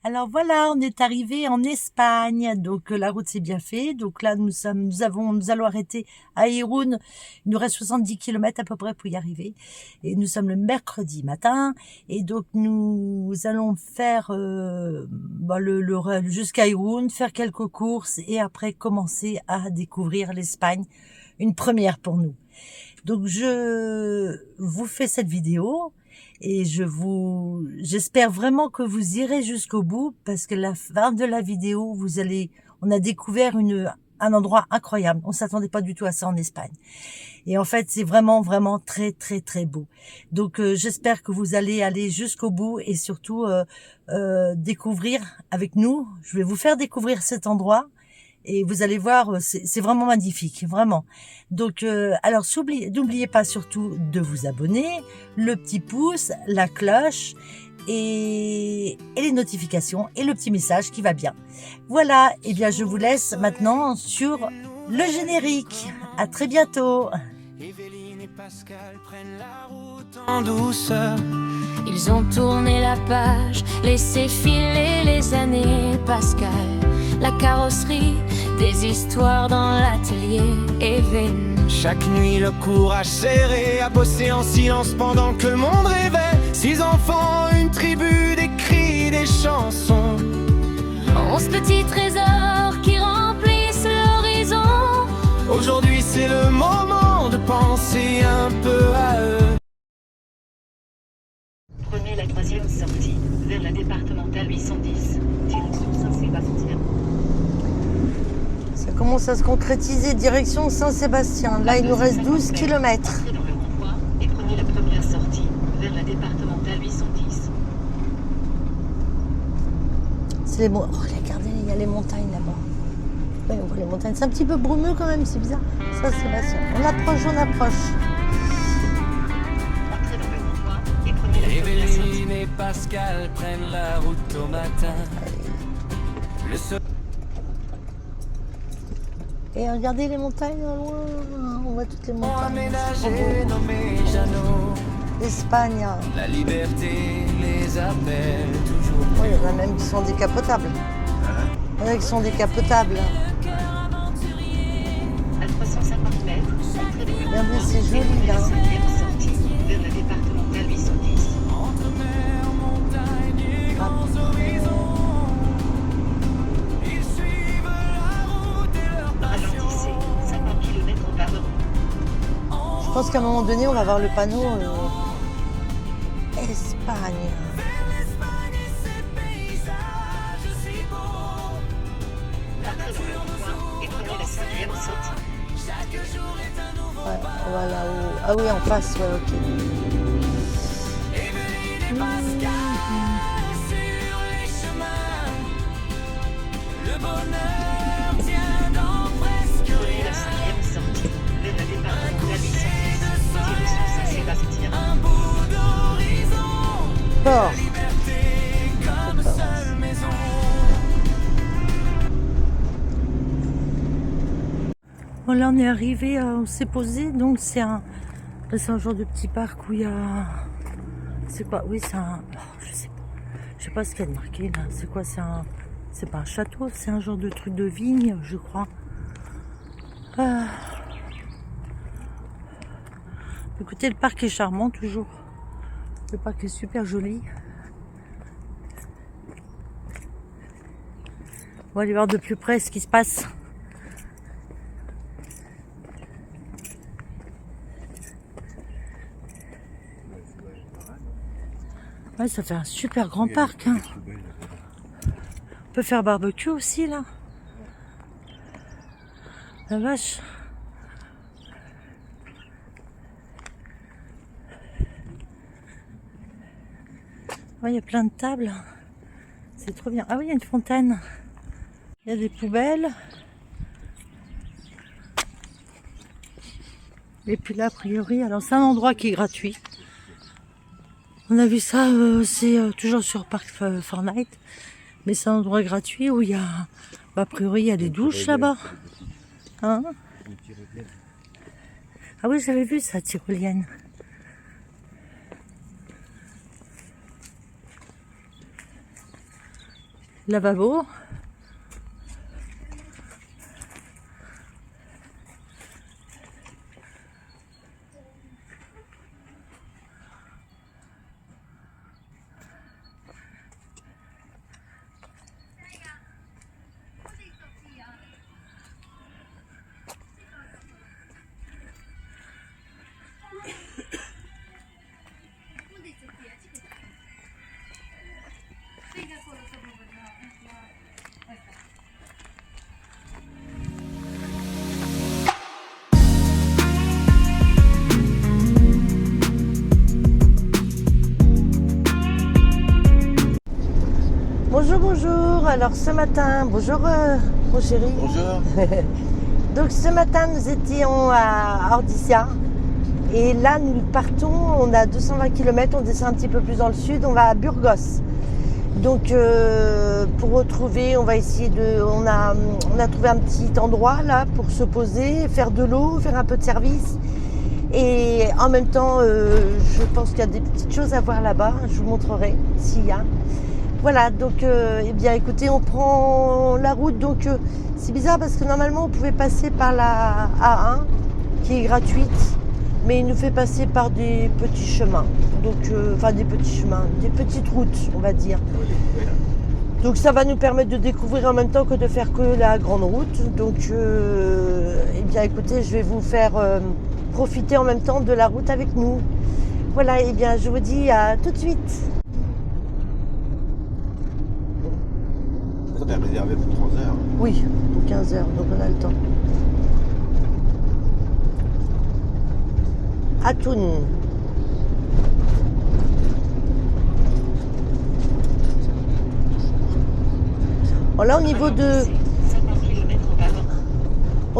Alors voilà, on est arrivé en Espagne, donc la route s'est bien faite. Donc là, nous allons arrêter à Irún. Il nous reste 70 km à peu près pour y arriver. Et nous sommes le mercredi matin. Et donc nous allons faire jusqu'à Irún, faire quelques courses et après commencer à découvrir l'Espagne. Une première pour nous. Donc je vous fais cette vidéo. Et j'espère vraiment que vous irez jusqu'au bout parce que la fin de la vidéo, on a découvert un endroit incroyable. On s'attendait pas du tout à ça en Espagne. Et en fait, c'est vraiment, vraiment très, très, très beau. Donc, j'espère que vous allez aller jusqu'au bout et surtout découvrir avec nous. Je vais vous faire découvrir cet endroit. Et vous allez voir, c'est vraiment magnifique, vraiment. Donc, alors, n'oubliez pas surtout de vous abonner, le petit pouce, la cloche et les notifications et le petit message qui va bien. Voilà, et bien je vous laisse maintenant sur le générique. À très bientôt. Evelyne et Pascal prennent la route en douceur. Ils ont tourné la page, laissé filer les années. Pascal, la carrosserie, des histoires dans l'atelier. Evelyne, Chaque nuit le courage serré, à bosser en silence pendant que le monde rêvait. 6 enfants, une tribu, des cris, des chansons. 11 petits trésors qui remplissent l'horizon. Aujourd'hui c'est le moment de penser un peu à eux. Prenez la 3e sortie vers la départementale 810, direction Saint-Sébastien. Ça commence à se concrétiser, direction Saint-Sébastien. Là, il nous reste 12 km. Entrez dans le rond-point et prenez la première sortie vers la départementale 810. C'est les regardez, il y a les montagnes là-bas. Oui, on voit les montagnes. C'est un petit peu brumeux quand même, c'est bizarre. Saint-Sébastien. On approche. Entrez dans le rond-point et prenez la première sortie. Evelyne et Pascal prennent la route au matin. Le soleil Et regardez les montagnes au loin. On voit toutes les montagnes. aménagé nommé Jeannot. L'Espagne. La liberté les appelle toujours. Oui, il y en a même qui sont décapotables. Il y en a qui sont décapotables. À 350 mètres, entrez dans le Regardez, rond-point c'est et joli prenez là. la 5e sortie vers la départementale 810. Entre mer, montagne et grands horizons, ils suivent la route et leur Ralentissez, 50 km par heure. Je pense qu'à un moment donné, on va voir le panneau Espagne. L'Espagne et ses paysages si beaux. Entrez dans le rond-point et prenez la 5e sortie. Chaque jour est un nouveau Ouais, on va là-haut. Ah oui, en face, ouais, ok. Evelyne et Pascal sur les chemins. Le bonheur tient dans presque Prenez la rien. 5e sortie vers la départementale 810, direction Saint-Sébastien. Un bout d'horizon, Fort. liberté comme seule maison. Bon, là, on est arrivé, on s'est posé. Donc, c'est un genre de petit parc où il y a. C'est quoi? Oui, c'est un. Je sais pas. Je sais pas ce qu'il y a de marqué là. C'est quoi? C'est pas un château, c'est un genre de truc de vigne, je crois. Écoutez, le parc est charmant toujours. Le parc est super joli. On va aller voir de plus près ce qui se passe. Ouais, ça fait un super grand parc. Hein. On peut faire barbecue aussi là. La vache. Ouais, il y a plein de tables. C'est trop bien. Ah oui, il y a une fontaine. Il y a des poubelles. Et puis là, a priori, alors c'est un endroit qui est gratuit. On a vu ça, c'est toujours sur Parc Fortnite. Mais c'est un endroit gratuit où il y a, a priori, il y a des douches là-bas. Hein? Ah oui, j'avais vu ça, tyrolienne. lavabo. Bonjour, bonjour. Alors ce matin, bonjour mon chéri. Bonjour. Donc ce matin nous étions à Ordizia et là nous partons, on a 220 km, on descend un petit peu plus dans le sud, on va à Burgos. Donc pour retrouver, on va essayer de, on a trouvé un petit endroit là pour se poser, faire de l'eau, faire un peu de service. Et en même temps, je pense qu'il y a des petites choses à voir là-bas, je vous montrerai s'il y a. Voilà, donc eh bien écoutez, on prend la route, donc c'est bizarre parce que normalement on pouvait passer par la A1 qui est gratuite, mais il nous fait passer par des petits chemins, donc enfin des petits chemins, des petites routes on va dire. Donc ça va nous permettre de découvrir en même temps que de faire que la grande route. Donc eh bien écoutez, je vais vous faire profiter en même temps de la route avec nous. Voilà, eh bien je vous dis à tout de suite. On a réservé pour 3 heures. Oui, pour 15 heures, donc on a le temps. Atoun. Bon, là, au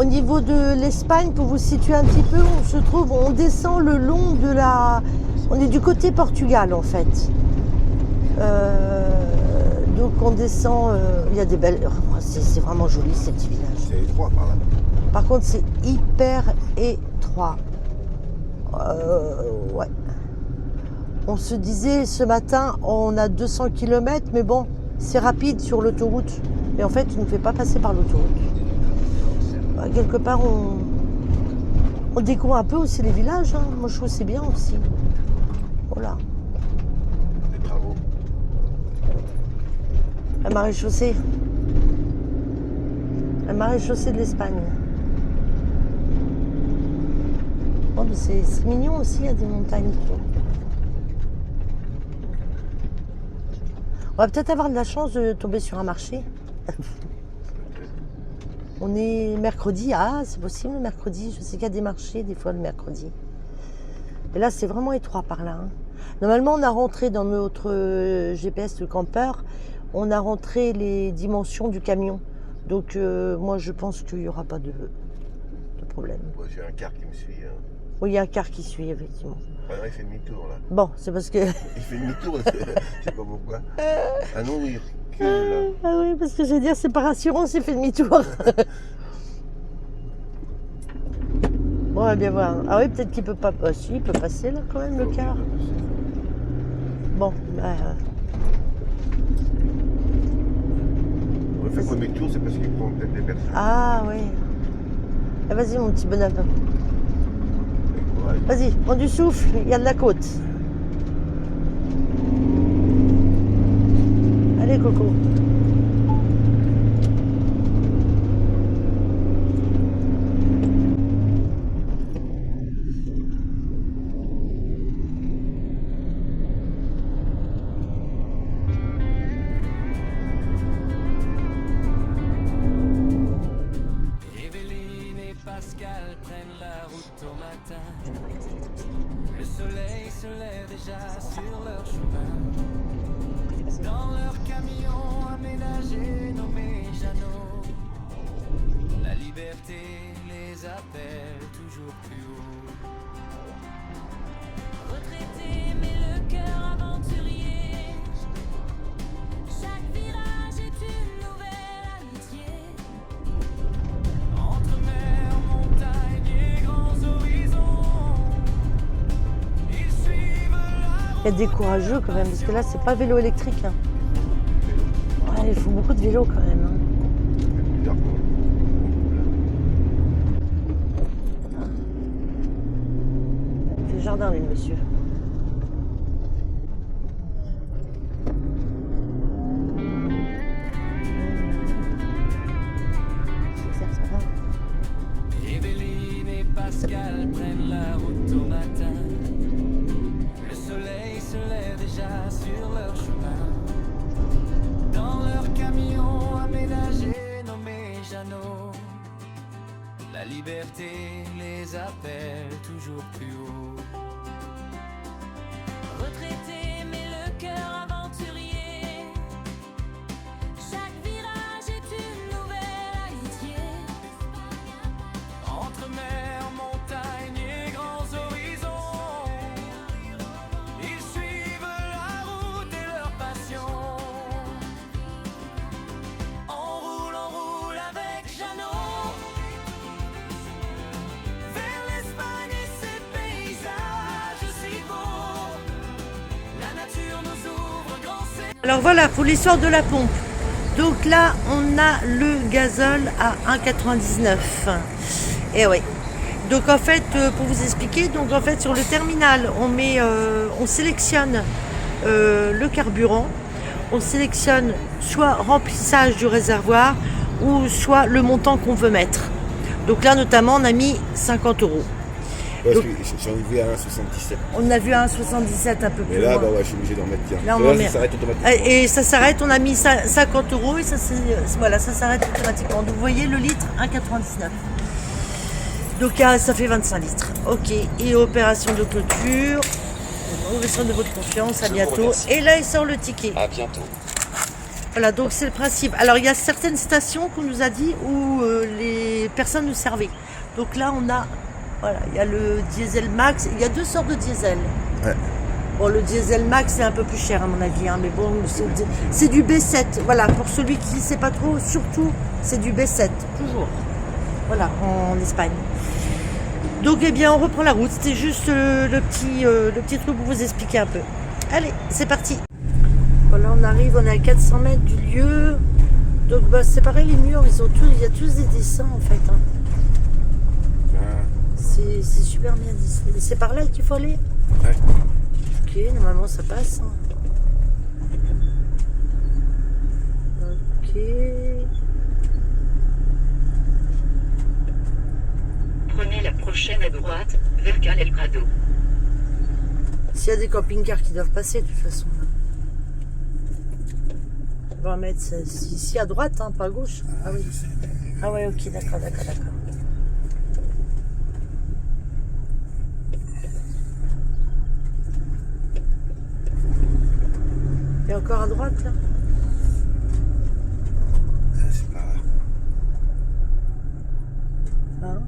niveau de l'Espagne, pour vous situer un petit peu, on se trouve, on descend le long de la... On est du côté Portugal, en fait. Donc on descend, il y a des belles... C'est vraiment joli ces petits villages. C'est étroit par là. Par contre c'est hyper étroit. Ouais. On se disait ce matin, on a 200 km, mais bon, c'est rapide sur l'autoroute. Mais en fait, il ne nous fait pas passer par l'autoroute. Quelque part, on découvre un peu aussi les villages. Hein. Moi je trouve que c'est bien aussi. Voilà. Des travaux. La maréchaussée. La maréchaussée de l'Espagne. Oh, mais c'est mignon aussi, il y a des montagnes. On va peut-être avoir de la chance de tomber sur un marché. On est mercredi. Ah, c'est possible le mercredi. Je sais qu'il y a des marchés des fois le mercredi. Et là, c'est vraiment étroit par là. Hein. Normalement, on a rentré dans notre GPS, le campeur, on a rentré les dimensions du camion. Donc, moi, je pense qu'il n'y aura pas de problème. Ouais, j'ai un car qui me suit. Hein. Oui, il y a un car qui suit, effectivement. Ah non, il fait demi-tour, là. Bon, c'est parce que... Il fait demi-tour, je sais pas pourquoi. Ah non, il recule, là. Ah oui, parce que je veux dire, c'est pas rassurant s'il fait demi-tour. Bon, on va bien voir. Ah oui, peut-être qu'il peut pas... Ah si, il peut passer, là, quand même, le car. Bon, bah... On fait demi-tour, c'est parce qu'il prend peut-être des personnes. Ah oui. Ah, vas-y, mon petit bonhomme. Vas-y, prends du souffle, il y a de la côte. Allez, Coco. Le soleil se lève déjà sur leur chemin. Dans leur camion aménagé nommé Jeannot, la liberté les appelle toujours plus haut. Retraité mais le cœur aventurier, chaque virage est une nouvelle amitié. Entre mer, montagne et grands horizons, ils suivent la route. Il y a des courageux quand même, parce que là, c'est pas vélo électrique. Hein. Ouais, il faut beaucoup de vélos quand même. Hein. Plusieurs fois. C'est le jardin, lui, monsieur. Evelyne et Pascal prennent la route au matin. Le soleil se lève déjà sur leur chemin. Dans leur camion aménagé nommé Jeannot, la liberté les appelle toujours plus haut. Retraité mais le cœur aventurier, chaque virage est une nouvelle amitié. Entre mer, montagne et grands horizons, ils suivent la route et leur passion. On roule avec Jeannot vers l'Espagne et ses paysages si beaux. La nature nous ouvre grand ses... Alors voilà, pour l'histoire de la pompe. Donc là, on a le gazole à 1,99. Et oui. Donc en fait, pour vous expliquer, donc en fait sur le terminal, on sélectionne le carburant, on sélectionne soit remplissage du réservoir ou soit le montant qu'on veut mettre. Donc là notamment, on a mis 50 €. Parce Donc- que j'en ai vu à 1,77. On a vu à 1,77 un peu plus Mais là, loin. bah ouais, je suis obligé d'en mettre bien. Là, on Là, en met- ça s'arrête automatiquement. Et ça s'arrête, on a mis 50 € et ça, voilà, ça s'arrête automatiquement. Donc vous voyez le litre 1,99. Donc ça fait 25 litres. Ok, et opération de clôture. Ouverture de votre confiance, à bientôt. Et là il sort le ticket. À bientôt. Voilà, donc c'est le principe. Alors il y a certaines stations qu'on nous a dit où les personnes nous servaient. Donc là on a, voilà, il y a le diesel max. Il y a deux sortes de diesel. Ouais. Bon, le diesel max c'est un peu plus cher à mon avis, hein, mais bon, c'est du B7. Voilà, pour celui qui ne sait pas trop, surtout c'est du B7, toujours. Voilà, en Espagne. Donc eh bien on reprend la route. C'était juste le petit truc pour vous expliquer un peu. Allez, c'est parti. Voilà, on arrive, on est à 400 mètres du lieu. Donc bah, c'est pareil, les murs, il y a tous des dessins en fait. Hein. Ah, C'est super bien dessiné. Mais c'est par là qu'il faut aller? ouais. Ok, normalement ça passe. Hein. Ok. Prenez la prochaine à droite, vers Cal El Prado. S'il y a des camping-cars qui doivent passer de toute façon. 20 mètres, c'est ici à droite, hein, pas à gauche. Ah oui. Je sais. Ah ouais, ok, d'accord. Et encore à droite là? Ah, c'est par là. Hein?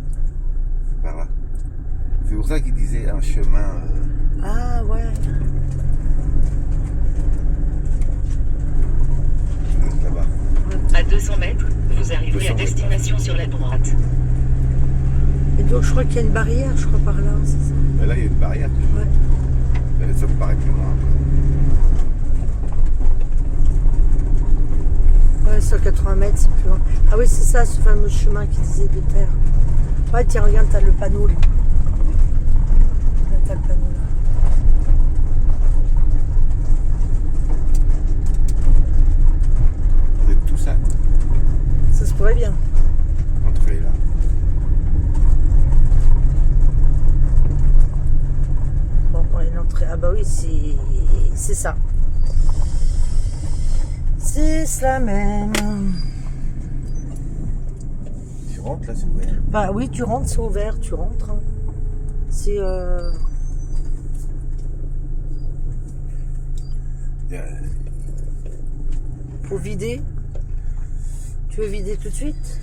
C'est par là. C'est pour ça qu'il disait un chemin. Ah ouais. Là-bas. À 200 mètres, vous arriverez 200 à destination sur la droite. Et donc je crois qu'il y a une barrière, je crois par là, c'est ça? Mais là, il y a une barrière. Ouais. Mais ça me paraît plus loin. Ouais, sur 80 mètres, c'est plus loin. Ah oui, c'est ça, ce fameux chemin qui disait de terre. Ouais, tiens, regarde, t'as le panneau là. Là, t'as le panneau là. Vous êtes tout ça, quoi. Ça se pourrait bien. Entrez là. Bon, ouais, l'entrée. Ah bah oui, c'est ça. C'est cela même. Tu rentres là, c'est ouvert. Bah oui, tu rentres, c'est ouvert, tu rentres. Hein. C'est faut vider. Tu veux vider tout de suite?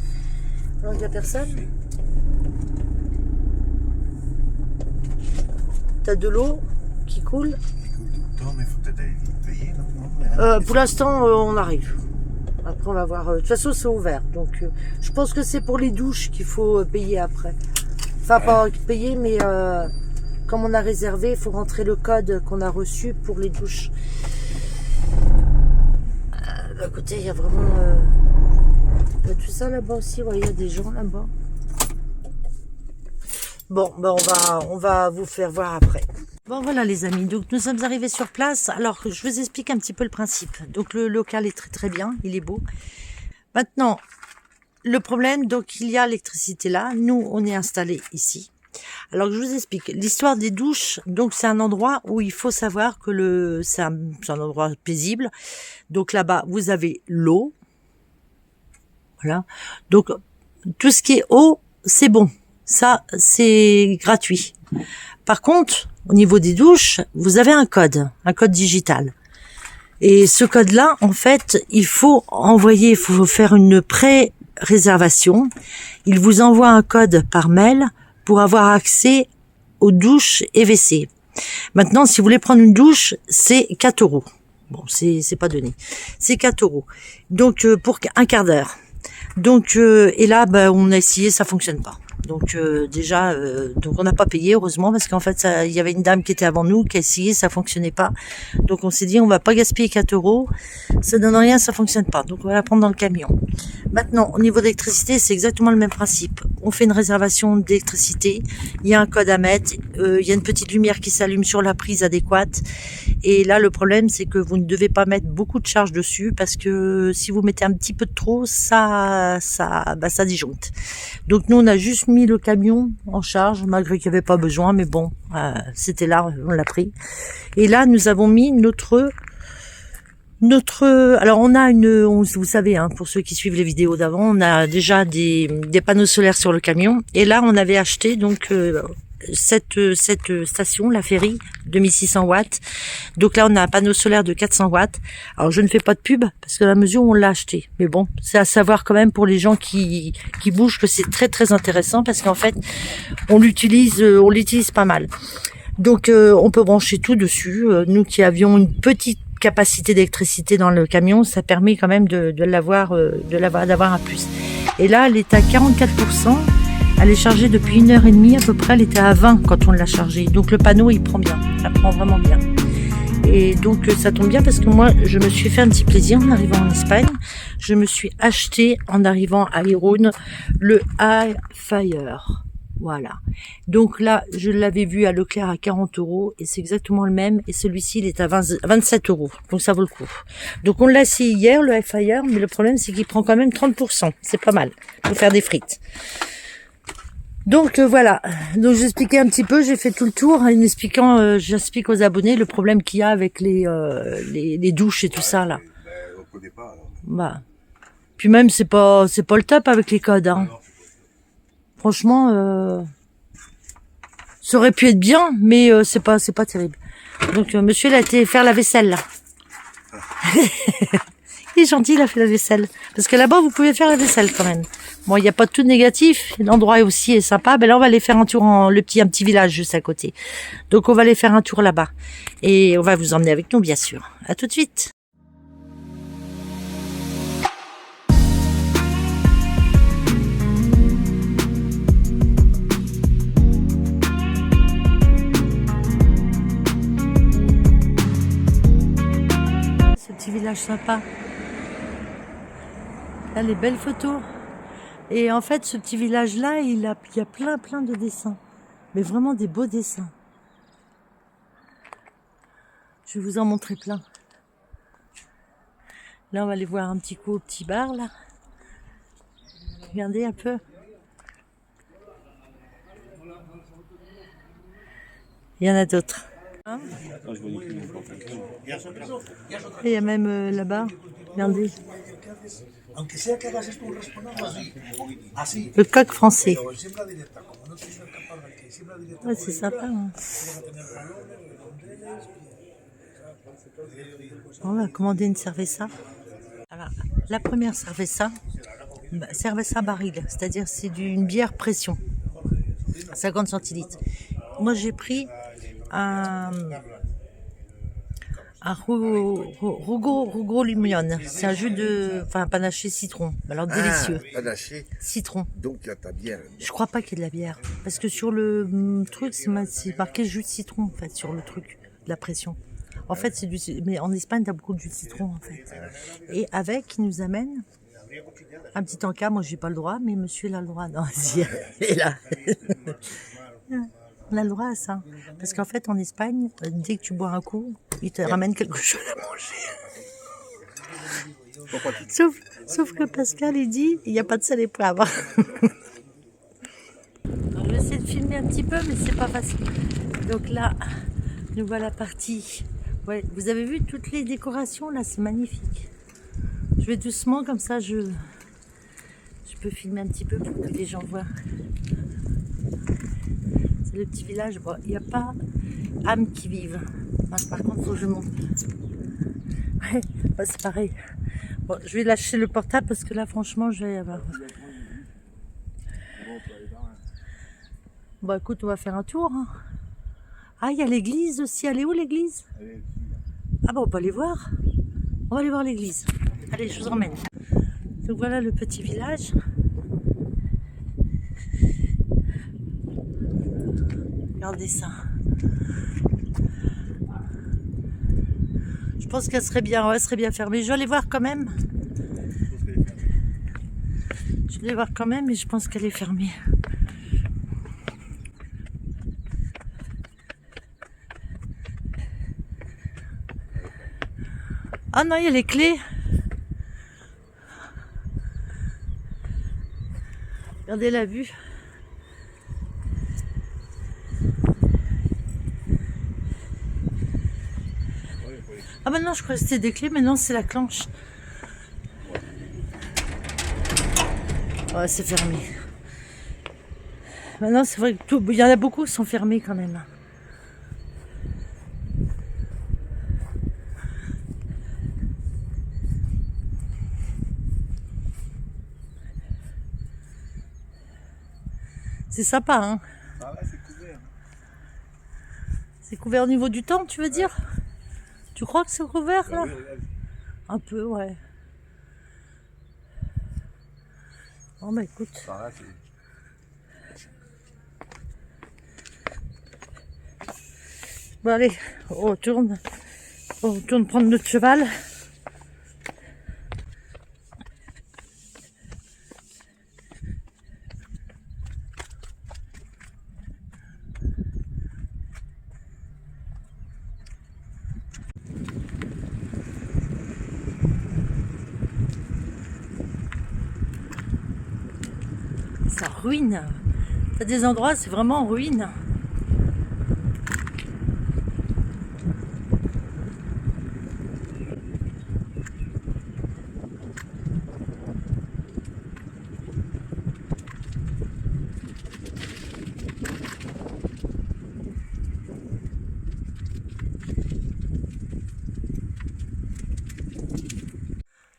Alors il n'y a personne? T'as de l'eau qui coule? Il coule tout le temps, mais il faut peut-être aller vite payer maintenant. Pour l'instant, on arrive. Après, on va voir. De toute façon, c'est ouvert. Donc, je pense que c'est pour les douches qu'il faut payer après. Enfin, pas payer, mais comme on a réservé, il faut rentrer le code qu'on a reçu pour les douches. À côté, il y a vraiment tout ça là-bas aussi. Ouais, il y a des gens là-bas. Bon, ben on va vous faire voir après. Bon voilà les amis, donc nous sommes arrivés sur place. Alors je vous explique un petit peu le principe. Donc le local est très très bien, il est beau. Maintenant, le problème, donc il y a l'électricité là. Nous, on est installés ici. Alors je vous explique l'histoire des douches. Donc c'est un endroit où il faut savoir que c'est un endroit paisible. Donc là-bas vous avez l'eau, voilà. Donc tout ce qui est eau, c'est bon, ça c'est gratuit. Par contre, au niveau des douches, vous avez un code digital. Et ce code-là, en fait, il faut faire une pré-réservation. Il vous envoie un code par mail pour avoir accès aux douches et WC. Maintenant, si vous voulez prendre une douche, c'est 4 €. Bon, c'est pas donné. C'est 4 €. Donc, pour un quart d'heure. Donc, et là, on a essayé, ça fonctionne pas. Donc déjà, donc on n'a pas payé heureusement parce qu'en fait il y avait une dame qui était avant nous qui a essayé, ça fonctionnait pas. Donc on s'est dit on va pas gaspiller 4 €, ça donne rien, ça fonctionne pas. Donc on va la prendre dans le camion. Maintenant au niveau d'électricité c'est exactement le même principe. On fait une réservation d'électricité, il y a un code à mettre, il y a une petite lumière qui s'allume sur la prise adéquate. Et là le problème c'est que vous ne devez pas mettre beaucoup de charge dessus parce que si vous mettez un petit peu de trop, ça disjoncte. Donc nous on a juste mis le camion en charge malgré qu'il n'y avait pas besoin, mais bon, c'était là, on l'a pris. Et là nous avons mis notre alors on a vous savez hein, pour ceux qui suivent les vidéos d'avant, on a déjà des panneaux solaires sur le camion. Et là on avait acheté donc cette station, la Ferry, 2600 watts. Donc là, on a un panneau solaire de 400 watts. Alors, je ne fais pas de pub parce que la mesure où on l'a acheté. Mais bon, c'est à savoir quand même pour les gens qui bougent que c'est très très intéressant parce qu'en fait, on l'utilise pas mal. Donc, on peut brancher tout dessus. Nous qui avions une petite capacité d'électricité dans le camion, ça permet quand même d'avoir un plus. Et là, elle est à 44%. Elle est chargée depuis 1h30 à peu près, elle était à 20 quand on l'a chargée. Donc le panneau il prend bien, ça prend vraiment bien. Et donc ça tombe bien parce que moi je me suis fait un petit plaisir en arrivant en Espagne. Je me suis acheté en arrivant à Irún le Air Fryer. Voilà. Donc là je l'avais vu à Leclerc à 40 € et c'est exactement le même. Et celui-ci il est à 27 €. Donc ça vaut le coup. Donc on l'a essayé hier le Air Fryer, mais le problème c'est qu'il prend quand même 30%. C'est pas mal pour faire des frites. Donc voilà, donc j'expliquais un petit peu, j'ai fait tout le tour en expliquant, j'explique aux abonnés le problème qu'il y a avec les douches et tout ça là. On connaît pas alors. Bah, puis même c'est pas le top avec les codes. Hein. Franchement, ça aurait pu être bien, mais c'est pas terrible. Donc monsieur il a été faire la vaisselle là. Il est gentil, il a fait la vaisselle. Parce que là-bas, vous pouvez faire la vaisselle quand même. Bon, il n'y a pas de tout négatif. L'endroit aussi est sympa. Ben là, on va aller faire un tour un petit village juste à côté. Donc, on va aller faire un tour là-bas. Et on va vous emmener avec nous, bien sûr. À tout de suite. Ce petit village sympa. Là, les belles photos. Et en fait, ce petit village-là, il y a plein de dessins. Mais vraiment des beaux dessins. Je vais vous en montrer plein. Là, on va aller voir un petit coup au petit bar, là. Regardez un peu. Il y en a d'autres. Hein? Et il y a même là-bas. Regardez. Le coq français. Ouais, c'est sympa. Hein. On va commander une cerveza. Alors, la première cerveza baril, c'est-à-dire c'est une bière pression, 50 centilitres. Moi j'ai pris un Rugo Limon. C'est un jus un panaché citron. Alors délicieux. Panaché. Citron. Donc il y a ta bière. Je crois pas qu'il y ait de la bière. Parce que sur le truc, c'est marqué jus de citron, en fait, sur le truc de la pression. En fait, c'est du mais en Espagne, t'as beaucoup de jus de citron en fait. Et avec, il nous amène un petit encas. Moi, j'ai pas le droit, mais monsieur il a le droit. Non, si, il est là. On a le droit à ça. Parce qu'en fait, en Espagne, dès que tu bois un coup, ils te ramènent quelque chose à manger. Sauf que Pascal, il dit, il n'y a pas de sel et poivre. Alors, je vais essayer de filmer un petit peu, mais c'est pas facile. Donc là, nous voilà partis. Ouais, vous avez vu toutes les décorations, là, c'est magnifique. Je vais doucement, comme ça, je peux filmer un petit peu pour que les gens voient. C'est le petit village. Bon, il n'y a pas âme qui vive. Par contre, il faut que je monte. Ouais, bah, c'est pareil. Bon, je vais lâcher le portable parce que là, franchement, je vais y avoir. Bon, écoute, on va faire un tour. Hein. Ah, il y a l'église aussi. Elle est où l'église? Ah, bon, on peut aller voir. On va aller voir l'église. Allez, je vous emmène. Donc voilà le petit village. Regardez ça. Je pense qu'elle serait bien, ouais, serait bien fermée. Je vais aller voir quand même. Je vais aller voir quand même, mais je pense qu'elle est fermée. Ah non, il y a les clés. Regardez la vue. Ah bah non, je croyais que c'était des clés, mais non, c'est la clenche. Ouais, c'est fermé. Maintenant, c'est vrai que tout, il y en a beaucoup qui sont fermés quand même. C'est sympa, hein. Ah ouais, c'est couvert. C'est couvert au niveau du temps, tu veux dire? Tu crois que c'est couvert là? Oui, regarde. Un peu, ouais. Bon bah écoute. Par là, c'est... Bon allez, on retourne prendre notre cheval. Ça ruine. T'as des endroits, c'est vraiment en ruine.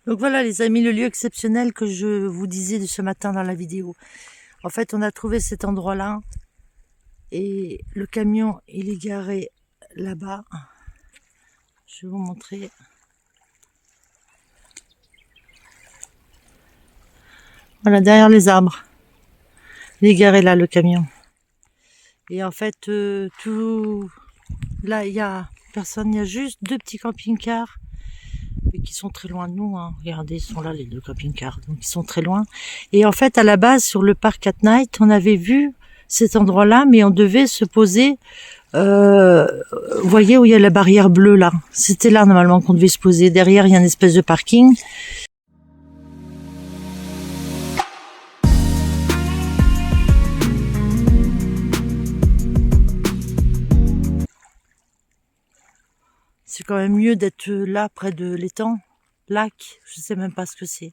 Donc voilà les amis, le lieu exceptionnel que je vous disais de ce matin dans la vidéo. En fait, on a trouvé cet endroit-là et le camion, il est garé là-bas. Je vais vous montrer. Voilà, derrière les arbres. Il est garé là, le camion. Et en fait, tout... Là, il y a personne, il y a juste 2 petits camping-cars. Mais qui sont très loin de nous, hein. Regardez, ils sont là les 2 camping-cars, donc ils sont très loin. Et en fait, à la base, sur le parc at Night, on avait vu cet endroit-là, mais on devait se poser, vous voyez où il y a la barrière bleue là, c'était là normalement qu'on devait se poser. Derrière, il y a une espèce de parking. C'est quand même mieux d'être là, près de l'étang, lac, je sais même pas ce que c'est.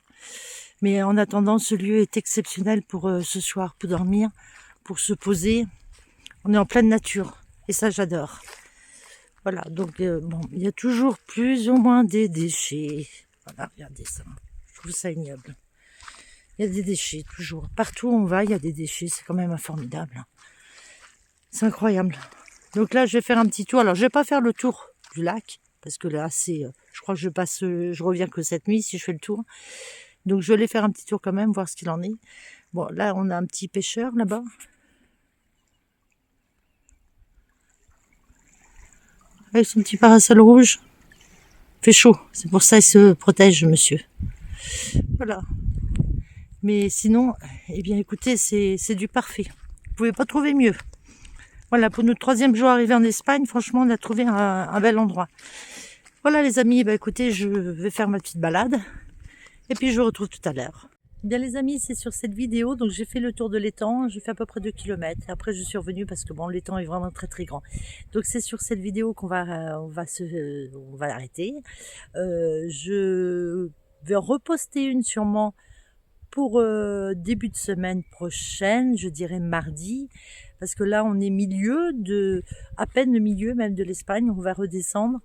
Mais en attendant, ce lieu est exceptionnel pour ce soir, pour dormir, pour se poser. On est en pleine nature, et ça j'adore. Voilà, donc bon, il y a toujours plus ou moins des déchets. Voilà, regardez ça, je trouve ça ignoble. Il y a des déchets, toujours. Partout où on va, il y a des déchets, c'est quand même formidable. C'est incroyable. Donc là, je vais faire un petit tour. Alors, je vais pas faire le tour du lac, parce que là, c'est, je crois que je reviens que cette nuit si je fais le tour. Donc, je vais aller faire un petit tour quand même, voir ce qu'il en est. Bon, là, on a un petit pêcheur là-bas. avec son petit parasol rouge. Il fait chaud, c'est pour ça qu'il se protège, monsieur. Voilà. Mais sinon, eh bien écoutez, c'est du parfait. Vous pouvez pas trouver mieux. Voilà, pour notre 3e jour arrivé en Espagne, franchement, on a trouvé un bel endroit. Voilà les amis, bah écoutez, je vais faire ma petite balade. Et puis je vous retrouve tout à l'heure. Bien les amis, c'est sur cette vidéo, donc j'ai fait le tour de l'étang, j'ai fait à peu près 2 km. Après je suis revenue parce que bon, l'étang est vraiment très très grand. Donc c'est sur cette vidéo qu'on va arrêter. Je vais reposter une sûrement pour début de semaine prochaine, je dirais mardi, parce que là on est à peine le milieu même de l'Espagne, on va redescendre.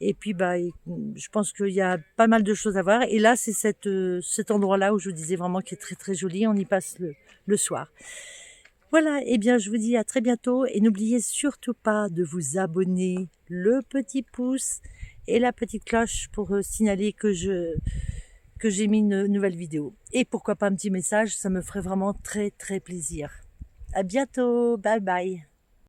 Et puis bah, je pense qu'il y a pas mal de choses à voir. Et là c'est cet endroit-là où je vous disais vraiment qui est très très joli, on y passe le soir. Voilà, et bien je vous dis à très bientôt et n'oubliez surtout pas de vous abonner, le petit pouce et la petite cloche pour signaler que j'ai mis une nouvelle vidéo. Et pourquoi pas un petit message, ça me ferait vraiment très très plaisir. À bientôt, bye bye.